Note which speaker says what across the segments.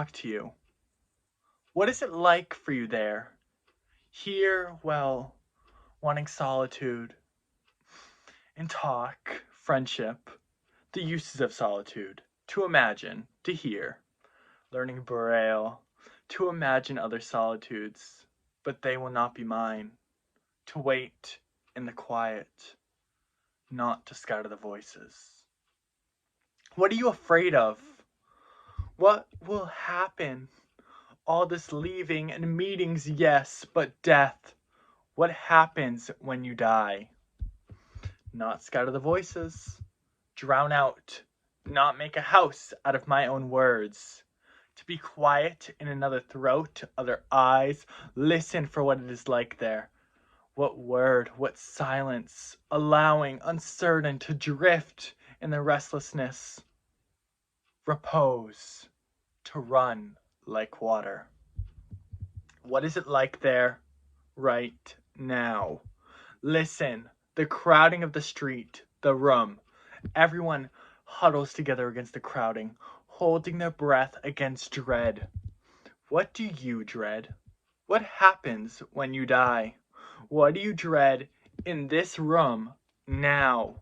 Speaker 1: talk to you. What is it like for you there? Here, well, wanting solitude. And talk, friendship, the uses of solitude. To imagine, to hear. Learning Braille. To imagine other solitudes. But they will not be mine. To wait in the quiet. Not to scatter the voices. What are you afraid of? What will happen? All this leaving and meetings, yes, but death. What happens when you die? Not scatter the voices. Drown out. Not make a house out of my own words. To be quiet in another throat, other eyes. Listen for what it is like there. What word, what silence, allowing, uncertain, to drift in the restlessness. Repose, to run like water. What is it like there, right now? Listen, the crowding of the street, the room. Everyone huddles together against the crowding, holding their breath against dread. What do you dread? What happens when you die? What do you dread in this room now?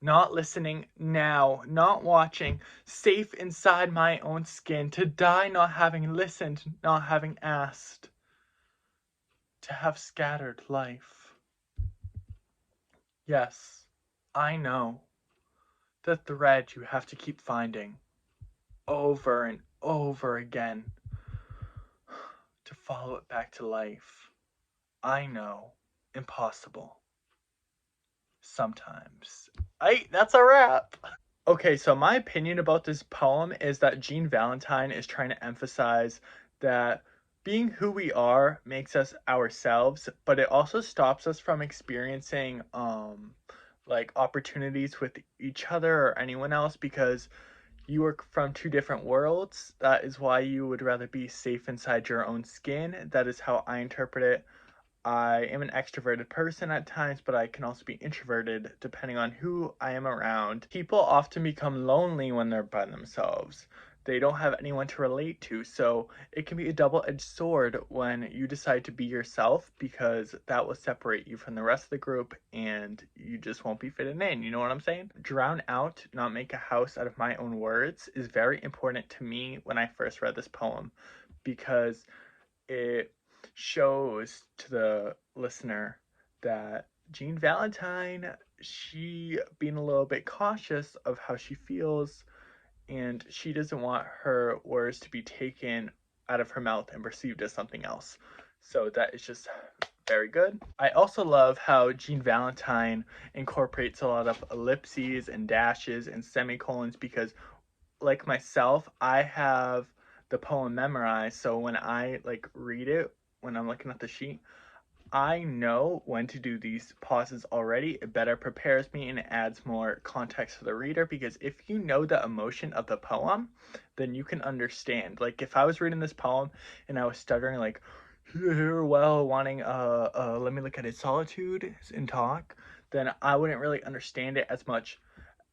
Speaker 1: Not listening now, not watching, safe inside my own skin, to die not having listened, not having asked, to have scattered life. Yes, I know. The thread you have to keep finding, over and over again, to follow it back to life. I know. Impossible. Sometimes. That's a wrap. Okay, so my opinion about this poem is that Jean Valentine is trying to emphasize that being who we are makes us ourselves, but it also stops us from experiencing like opportunities with each other or anyone else because you are from two different worlds. That is why you would rather be safe inside your own skin. That is how I interpret it. I am an extroverted person at times, but I can also be introverted depending on who I am around. People often become lonely when they're by themselves. They don't have anyone to relate to, so it can be a double-edged sword when you decide to be yourself because that will separate you from the rest of the group and you just won't be fitting in, you know what I'm saying? Drown out, not make a house out of my own words is very important to me when I first read this poem because it shows to the listener that Jean Valentine, she being a little bit cautious of how she feels, and she doesn't want her words to be taken out of her mouth and perceived as something else. So that is just very good. I also love how Jean Valentine incorporates a lot of ellipses and dashes and semicolons because, like myself, I have the poem memorized, so when I like read it when I'm looking at the sheet, I know when to do these pauses already. It better prepares me and adds more context to the reader because if you know the emotion of the poem, then you can understand. Like if I was reading this poem and I was stuttering like well wanting let me look at it solitude and talk, then I wouldn't really understand it as much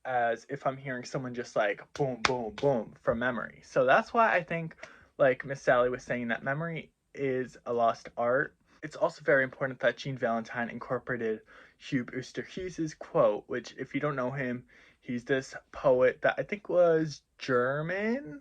Speaker 1: as if I'm hearing someone just like boom, boom, boom from memory. So that's why I think, like Miss Sally was saying, that memory is a lost art. It's also very important that Jean Valentine incorporated Hugh Hughes' quote, which, if you don't know him, he's this poet that I think was German.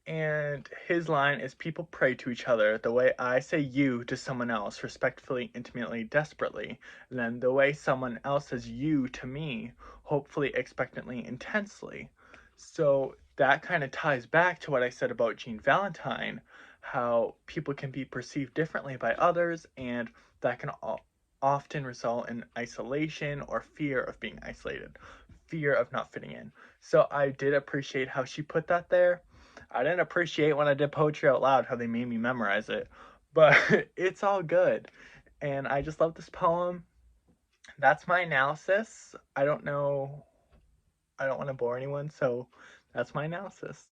Speaker 1: And his line is, people pray to each other the way I say you to someone else, respectfully, intimately, desperately. And then the way someone else says you to me, hopefully, expectantly, intensely. So that kind of ties back to what I said about Jean Valentine, how people can be perceived differently by others, and that can often result in isolation or fear of being isolated, fear of not fitting in. So I did appreciate how she put that there. I didn't appreciate when I did poetry out loud how they made me memorize it, but it's all good. And I just love this poem. That's my analysis. I don't know, I don't want to bore anyone, so that's my analysis.